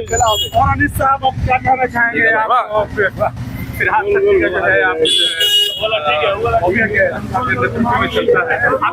और अनिस साहब अब क्या कहना चाहेंगे आप फिलहाल ठीक है आप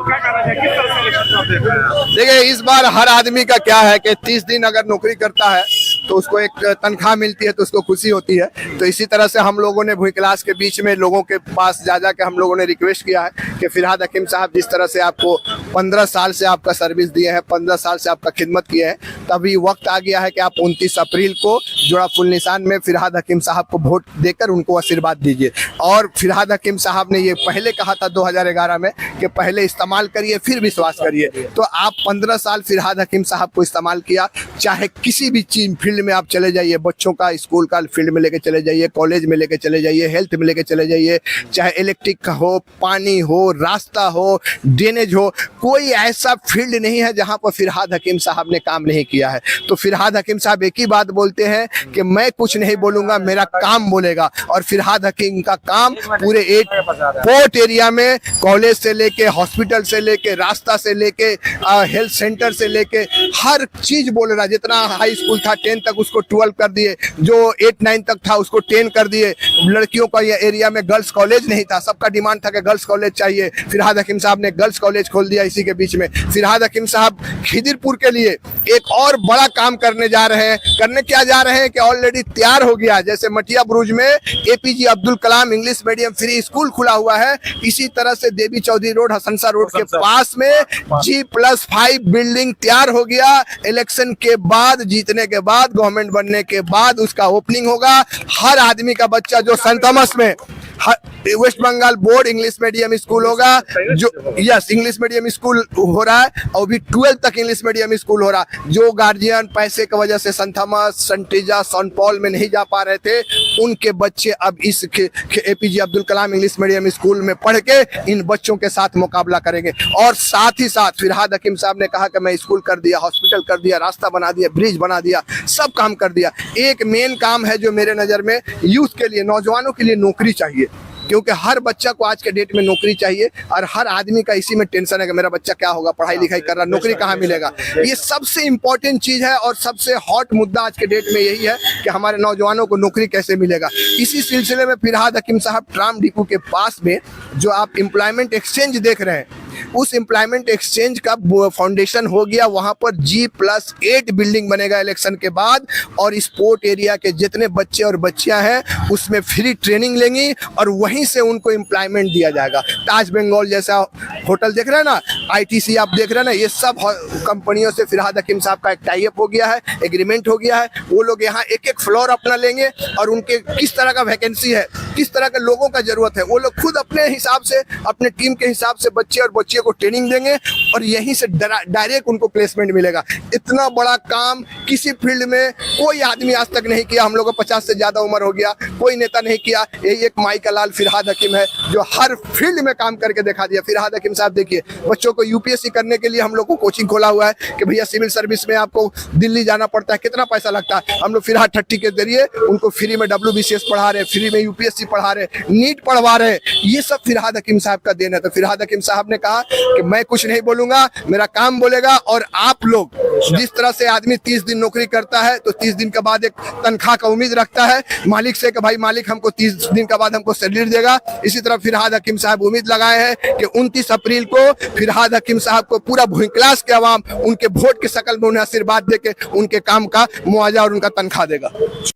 क्या कहना चाहिए, किस तरह से इलेक्शन आप देख रहे हैं? देखिए, इस बार हर आदमी का क्या है कि 30 दिन अगर नौकरी करता है तो उसको एक तनख्वाह मिलती है तो उसको खुशी होती है। तो इसी तरह से हम लोगों ने भूई क्लास के बीच में लोगों के पास जा के हम लोगों ने रिक्वेस्ट किया है कि फिरहाद हकीम साहब जिस तरह से आपको 15 साल से आपका सर्विस दिए हैं, 15 साल से आपका खिदमत किए हैं, तभी वक्त आ गया है कि आप 29 अप्रैल को जोड़ा फुल निशान में फिरहाद हकीम साहब को वोट देकर उनको आशीर्वाद दीजिए। और फिरहाद हकीम साहब ने ये पहले कहा था 2011 में कि पहले इस्तेमाल करिए फिर विश्वास करिए। तो आप 15 साल फिरहाद हकीम साहब को इस्तेमाल किया, चाहे किसी भी चीज फील्ड में आप चले जाइए, बच्चों का स्कूल का फील्ड में लेके चले जाइए, कॉलेज में लेके चले जाइए, हेल्थ में लेके चले जाइए, चाहे इलेक्ट्रिक का हो, पानी हो, रास्ता हो, ड्रेनेज हो, कोई ऐसा फील्ड नहीं है जहां पर फिरहाद हकीम साहब ने काम नहीं किया है। तो फिरहाद हकीम साहब एक ही बात बोलते हैं कि मैं कुछ नहीं बोलूंगा, मेरा काम बोलेगा। और फिरहाद हकीम का काम पूरे 8 पोर्ट एरिया में कॉलेज से लेके, हॉस्पिटल से लेके, रास्ता से लेके, हेल्थ सेंटर से लेके हर चीज बोल रहा है। जितना हाई स्कूल था 10 तक उसको 12 कर दिए, जो 8-9 तक था उसको 10 कर दिए। लड़कियों का ये एरिया में गर्ल्स कॉलेज नहीं था, सबका डिमांड था कि गर्ल्स कॉलेज चाहिए, फिरहाद हकीम साहब ने गर्ल्स कॉलेज खोल दिया। इसी के बीच में फिरहाद हकीम साहब खिदिरपुर के लिए एक और बड़ा काम करने जा रहे हैं। करने क्या जा रहे हैं कि ऑलरेडी तैयार हो गया, जैसे मटिया बुरुज में APJ Abdul Kalam English medium free school खुला हुआ है, इसी तरह से देवी चौधरी रोड, हसनसा रोड के पास में G+5 बिल्डिंग तैयार हो गया। इलेक्शन के बाद, जीतने के बाद, गवर्नमेंट बनने के बाद उसका ओपनिंग होगा। हर आदमी का बच्चा जो सेंट थॉमस में West Bengal board English medium school होगा, जो यस इंग्लिश मीडियम स्कूल हो रहा है, और भी 12 तक इंग्लिश मीडियम स्कूल हो रहा है। जो गार्जियन पैसे की वजह से सेंट थॉमस, सेंटीजा, सॉन पॉल में नहीं जा पा रहे थे, उनके बच्चे अब इस APJ Abdul Kalam English medium school में पढ़ के इन बच्चों के साथ मुकाबला करेंगे। और साथ ही साथ फिरहाद हकीम साहब ने कहा कि मैं स्कूल कर दिया, हॉस्पिटल कर दिया, रास्ता बना दिया, ब्रिज बना दिया, सब काम कर दिया। एक मेन काम है जो मेरे नज़र में यूथ के लिए, नौजवानों के लिए नौकरी चाहिए, क्योंकि हर बच्चा को आज के डेट में नौकरी चाहिए और हर आदमी का इसी में टेंशन है कि मेरा बच्चा क्या होगा, पढ़ाई लिखाई कर रहा, नौकरी कहाँ मिलेगा। ये सबसे इंपॉर्टेंट चीज़ है और सबसे हॉट मुद्दा आज के डेट में यही है कि हमारे नौजवानों को नौकरी कैसे मिलेगा। इसी सिलसिले में फिरहाद हकीम साहब ट्राम डिपो के पास में जो आप एम्प्लॉयमेंट एक्सचेंज देख रहे हैं, उस एम्प्लॉयमेंट एक्सचेंज का फाउंडेशन हो गया। वहां पर G+8 बिल्डिंग बनेगा इलेक्शन के बाद, और स्पोर्ट एरिया के जितने बच्चे और बच्चियां हैं उसमें फ्री ट्रेनिंग लेंगी और वहीं से उनको एम्प्लॉयमेंट दिया जाएगा। ताज बंगाल जैसा होटल देख रहे हैं ना, ITC आप देख रहे हैं ना, ये सब कंपनियों से फिरहाद हकीम साहब का एक टाई अप हो गया है, एग्रीमेंट हो गया है। वो लोग यहाँ एक एक फ्लोर अपना लेंगे और उनके किस तरह का वैकेंसी है, किस तरह के लोगों का जरूरत है, वो लोग खुद अपने हिसाब से, अपने टीम के हिसाब से बच्चे और बच्चियों को ट्रेनिंग देंगे और यहीं से डायरेक्ट उनको प्लेसमेंट मिलेगा। इतना बड़ा काम किसी फील्ड में कोई आदमी आज तक नहीं किया। हम लोगों को 50 से ज्यादा उम्र हो गया, कोई नेता नहीं किया। यही एक माई का लाल फिरहाद हकीम है जो हर फील्ड में काम करके दिखा दिया। फिरहाद हकीम साहब देखिए, बच्चों को UPSC करने के लिए हम लोग को कोचिंग खोला हुआ है कि भैया सिविल सर्विस में आपको दिल्ली जाना पड़ता है, कितना पैसा लगता है, हम लोग फिरहाद ठट्टी के जरिए उनको फ्री में WBCS पढ़ा रहे, फ्री में UPSC पढ़ा रहे, नीट पढ़वा रहे। ये सब फिरहाद हकीम साहब का देन है। तो फिरहाद हकीम साहब ने कहा कि मैं कुछ नहीं बोलूंगा, मेरा काम बोलेगा। और आप लोग जिस तरह से आदमी 30 दिन नौकरी करता है तो 30 दिन के बाद एक तनख्वाह का उम्मीद रखता है मालिक से कि भाई मालिक हमको 30 दिन के बाद हमको सैलरी देगा, इसी तरह फिरहाद हकीम साहब उम्मीद लगाए हैं कि 29 अप्रैल को फिरहाद हकीम साहब को पूरा भूई क्लास के अवाम उनके वोट की शक्ल में उन्हें आशीर्वाद देके उनके काम का मुआवजा और उनका तनख्वाह देगा।